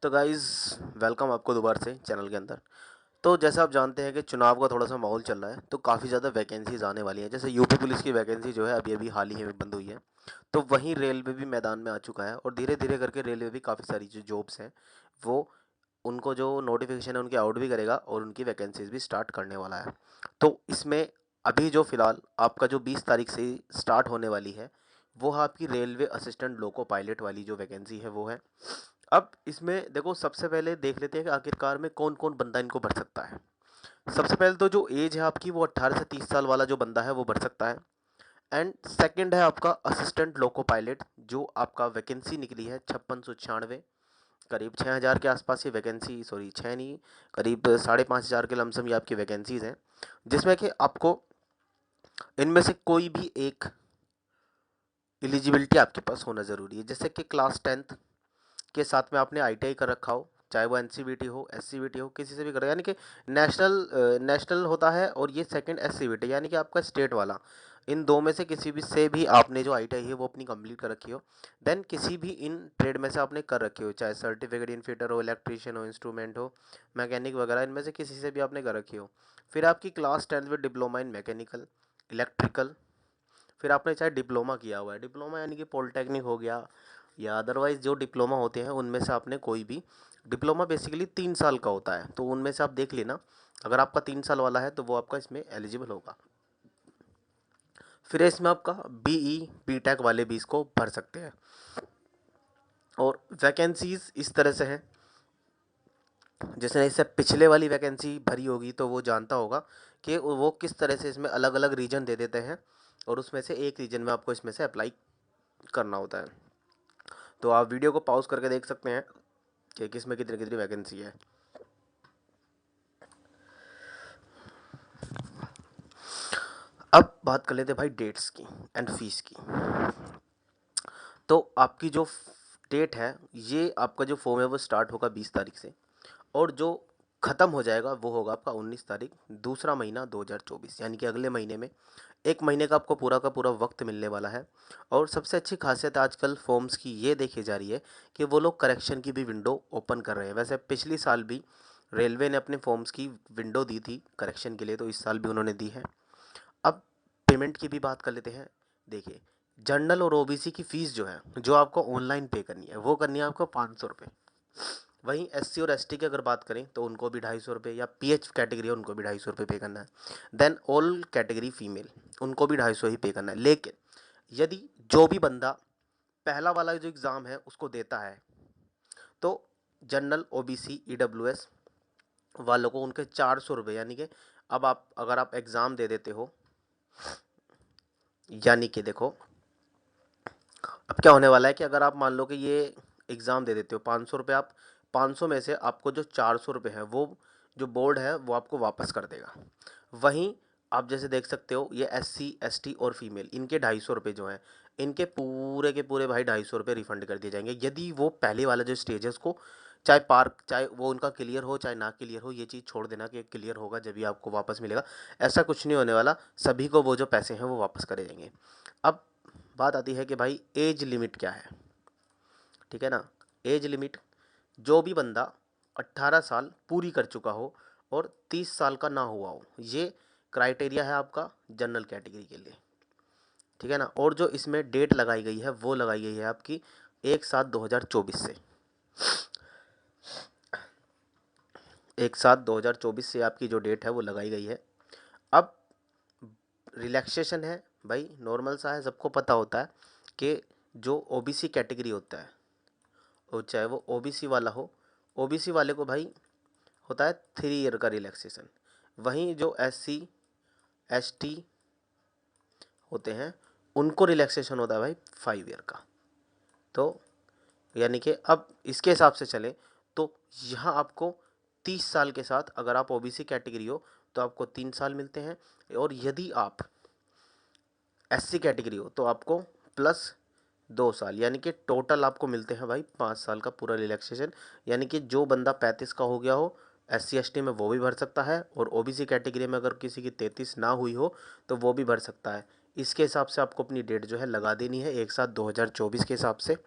तो guys welcome आपको दोबारा से चैनल के अंदर। तो जैसा आप जानते हैं कि चुनाव का थोड़ा-सा माहौल चल रहा है, तो काफ़ी ज़्यादा वैकेंसीज़ आने वाली हैं। जैसे यूपी पुलिस की वैकेंसी जो है अभी-अभी हाल ही में बंद हुई है। तो वहीं रेलवे भी मैदान में आ चुका है और धीरे-धीरे करके रेलवे भी काफ़ी सारी जो जॉब्स हैं, वो उनको जो नोटिफ़िकेशन है उनके आउट भी करेगा और उनकी वैकेंसीज़ भी स्टार्ट करने वाला है। तो इसमें अभी जो फ़िलहाल आपका जो 20 तारीख से स्टार्ट होने वाली है, वो है आपकी रेलवे असिस्टेंट लोको पायलट वाली जो वैकेंसी है वो है। अब इसमें देखो सबसे पहले देख लेते हैं कि आखिरकार में कौन-कौन बंदा इनको भर सकता है। सबसे पहले तो जो एज है आपकी वो 18 से 30 साल वाला जो बंदा है वो भर सकता है। एंड सेकंड है आपका असिस्टेंट लोको पायलट जो आपका वैकेंसी निकली है 5696 करीब 6000 के आसपास ये वैकेंसी, सॉरी 6 नहीं, करीब 5500 के लमसम ये आपकी वैकेंसीज हैं, जिसमें कि आपको इनमें से कोई भी एक एलिजिबिलिटी आपके पास होना ज़रूरी है। जैसे कि क्लास 10th के साथ में आपने आईटीआई कर रखा हो, चाहे वो एनसीवीटी हो, एससीवीटी हो, किसी से भी करो, यानी कि नेशनल होता है और ये सेकंड एससीवीटी यानी कि आपका स्टेट वाला। इन दो में से किसी भी से भी आपने जो आईटीआई है वो अपनी कंप्लीट कर रखी हो, देन किसी भी इन ट्रेड में से आपने कर रखी हो, चाहे सर्टिफिकेट इन फिटर हो, इलेक्ट्रीशियन हो, इंस्ट्रूमेंट हो, मैकेनिक वगैरह, इनमें से किसी से भी आपने कर रखी हो। फिर आपकी class 10th with diploma in mechanical, electrical, फिर आपने चाहे डिप्लोमा किया हुआ है, डिप्लोमा यानी कि पॉलिटेक्निक हो गया या अदरवाइज़ जो डिप्लोमा होते हैं उनमें से आपने कोई भी, डिप्लोमा बेसिकली 3 साल का होता है, तो उनमें से आप देख लेना, अगर आपका 3 साल वाला है तो वो आपका इसमें एलिजिबल होगा। फिर इसमें आपका बीई बी टेक वाले भी इसको भर सकते हैं। और वैकेंसीज इस तरह से हैं, जैसे इससे पिछले वाली वैकेंसी भरी होगी तो वो जानता होगा कि वो किस तरह से इसमें अलग अलग रीजन दे देते हैं और उसमें से एक रीजन में आपको इसमें से अप्लाई करना होता है। तो आप वीडियो को पॉज करके देख सकते हैं कि किस में कितनी कितनी वैकेंसी है। अब बात कर लेते हैं भाई डेट्स की एंड फीस की। तो आपकी जो डेट है, ये आपका जो फॉर्म है वो स्टार्ट होगा 20 तारीख से और जो ख़त्म हो जाएगा वो होगा आपका 19 तारीख, दूसरा महीना 2024, यानी कि अगले महीने में 1 महीने का आपको पूरा का पूरा वक्त मिलने वाला है। और सबसे अच्छी खासियत आजकल फॉर्म्स की ये देखी जा रही है कि वो लोग करेक्शन की भी विंडो ओपन कर रहे हैं। वैसे पिछली साल भी रेलवे ने अपने फॉर्म्स की विंडो दी थी करेक्शन के लिए, तो इस साल भी उन्होंने दी है। अब पेमेंट की भी बात कर लेते हैं। देखिए, जनरल और ओबीसी की फ़ीस जो है, जो आपको ऑनलाइन पे करनी है, वो करनी है आपको 500 रुपये। वहीं एससी और एसटी की अगर बात करें तो उनको भी 250 रुपये, या पीएच कैटेगरी है उनको भी 250 रुपये पे करना है। देन ऑल कैटेगरी फीमेल, उनको भी 250 ही पे करना है। लेकिन यदि जो भी बंदा पहला वाला जो एग्ज़ाम है उसको देता है, तो जनरल ओबीसी ईडब्ल्यूएस वालों को उनके 400 रुपये, यानी कि अब आप अगर आप एग्ज़ाम दे देते हो, यानी कि देखो अब क्या होने वाला है कि अगर आप मान लो कि ये एग्ज़ाम दे देते हो 500 रुपये, आप 500 में से आपको जो 400 रुपये है वो जो बोर्ड है वो आपको वापस कर देगा। वहीं आप जैसे देख सकते हो ये एससी एसटी और फीमेल, इनके 250 रुपये जो हैं, इनके पूरे के पूरे भाई 250 रुपये रिफंड कर दिए जाएंगे यदि वो पहले वाला जो स्टेज है उसको, चाहे पार्क, चाहे वो उनका क्लियर हो चाहे ना क्लियर हो, ये चीज़ छोड़ देना कि क्लियर होगा जब भी आपको वापस मिलेगा। ऐसा कुछ नहीं होने वाला, सभी को वो जो पैसे हैं वो वापस करे जाएंगे। अब बात आती है कि भाई एज लिमिट क्या है, ठीक है ना। एज लिमिट, जो भी बंदा 18 साल पूरी कर चुका हो और 30 साल का ना हुआ हो, ये क्राइटेरिया है आपका जनरल कैटेगरी के लिए, ठीक है ना। और जो इसमें डेट लगाई गई है वो लगाई गई है आपकी 1/7/2024 से, 1/7/2024 से आपकी जो डेट है वो लगाई गई है। अब रिलैक्सेशन है भाई, नॉर्मल सा है, सबको पता होता है कि जो ओबीसी कैटेगरी होता है, और चाहे वो ओबीसी वाला हो, ओबीसी वाले को भाई होता है 3 ईयर का रिलैक्सेशन। वहीं जो एससी एसटी होते हैं उनको रिलैक्सेशन होता है भाई 5 ईयर का। तो यानी कि अब इसके हिसाब से चले तो यहाँ आपको 30 साल के साथ, अगर आप ओबीसी कैटेगरी हो तो आपको 3 साल मिलते हैं, और यदि आप एससी कैटेगरी हो तो आपको प्लस 2 साल, यानी कि टोटल आपको मिलते हैं भाई 5 साल का पूरा रिलैक्सेशन। यानी कि जो बंदा 35 का हो गया हो एससी एसटी में वो भी भर सकता है, और ओबीसी कैटेगरी में अगर किसी की 33 ना हुई हो तो वो भी भर सकता है। इसके हिसाब से आपको अपनी डेट जो है लगा देनी है 1/7/2024 के हिसाब से,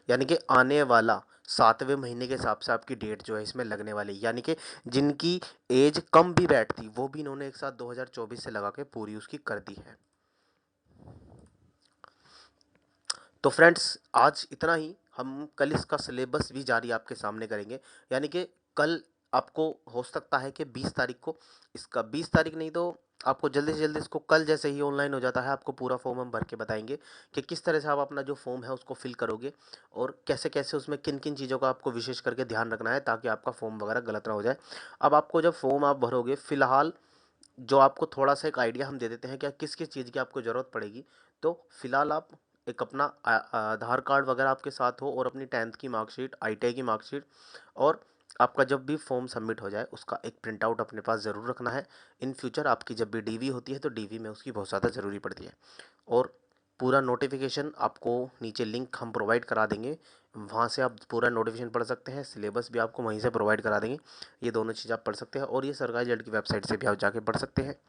यानी कि आने वाला 7वें महीने के हिसाब से आपकी डेट जो है इसमें लगने वाली है, यानी कि जिनकी एज कम भी बैठती वो भी इन्होंने एक साथ 2024 से लगा के पूरी उसकी कर दी है। तो फ्रेंड्स आज इतना ही। हम कल इसका सिलेबस भी जारी आपके सामने करेंगे, यानी कि कल आपको हो सकता है कि 20 तारीख को इसका, 20 तारीख नहीं तो आपको जल्दी से जल्दी इसको कल जैसे ही ऑनलाइन हो जाता है आपको पूरा फॉर्म हम भर के बताएंगे कि किस तरह से आप अपना जो फॉर्म है उसको फिल करोगे और कैसे कैसे उसमें किन किन चीज़ों का आपको विशेष करके ध्यान रखना है ताकि आपका फॉर्म वगैरह गलत ना हो जाए। अब आपको जब फॉर्म आप भरोगे, फिलहाल जो आपको थोड़ा सा एक आइडिया हम दे देते हैं क्या किस किस चीज़ की आपको ज़रूरत पड़ेगी। तो फिलहाल आप एक अपना आधार कार्ड वगैरह आपके साथ हो और अपनी 10th की मार्कशीट, ITI की मार्कशीट, और आपका जब भी फॉर्म सबमिट हो जाए उसका एक प्रिंट आउट अपने पास ज़रूर रखना है। इन फ्यूचर आपकी जब भी DV होती है तो DV में उसकी बहुत ज़्यादा ज़रूरी पड़ती है। और पूरा नोटिफिकेशन आपको नीचे लिंक हम प्रोवाइड करा देंगे, वहाँ से आप पूरा नोटिफिकेशन पढ़ सकते हैं। सिलेबस भी आपको वहीं से प्रोवाइड करा देंगे। ये दोनों चीज़ आप पढ़ सकते हैं और ये सरकारी जल्द की वेबसाइट से भी आप जाके पढ़ सकते हैं।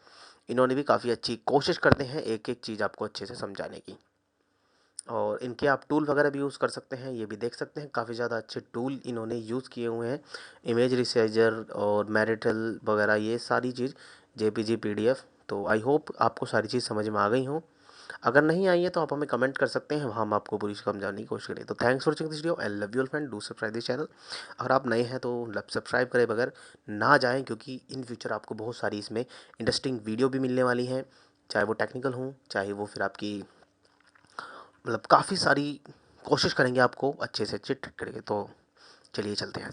इन्होंने भी काफ़ी अच्छी कोशिश करते हैं एक एक चीज़ आपको अच्छे से समझाने की, और इनके आप टूल वगैरह भी यूज़ कर सकते हैं। ये भी देख सकते हैं काफ़ी ज़्यादा अच्छे टूल इन्होंने यूज़ किए हुए हैं, इमेज रिसाइजर और मैरिटल वगैरह, ये सारी चीज़ JPG PDF। तो आई होप आपको सारी चीज़ समझ में आ गई हो। अगर नहीं आई है तो आप हमें कमेंट कर सकते हैं, हम आपको पूरी समझाने की कोशिश करें। तो thanks for watching this video, I love you all friend, do subscribe this channel. अगर आप नए हैं तो सब्सक्राइब करे बगैर ना जाएं, क्योंकि इन फ्यूचर आपको बहुत सारी इसमें इंटरेस्टिंग वीडियो भी मिलने वाली हैं, चाहे वो टेक्निकल हों, चाहे वो फिर आपकी मतलब काफ़ी सारी कोशिश करेंगे आपको अच्छे से अच्छे ट्रीट करेंगे। तो चलिए चलते हैं।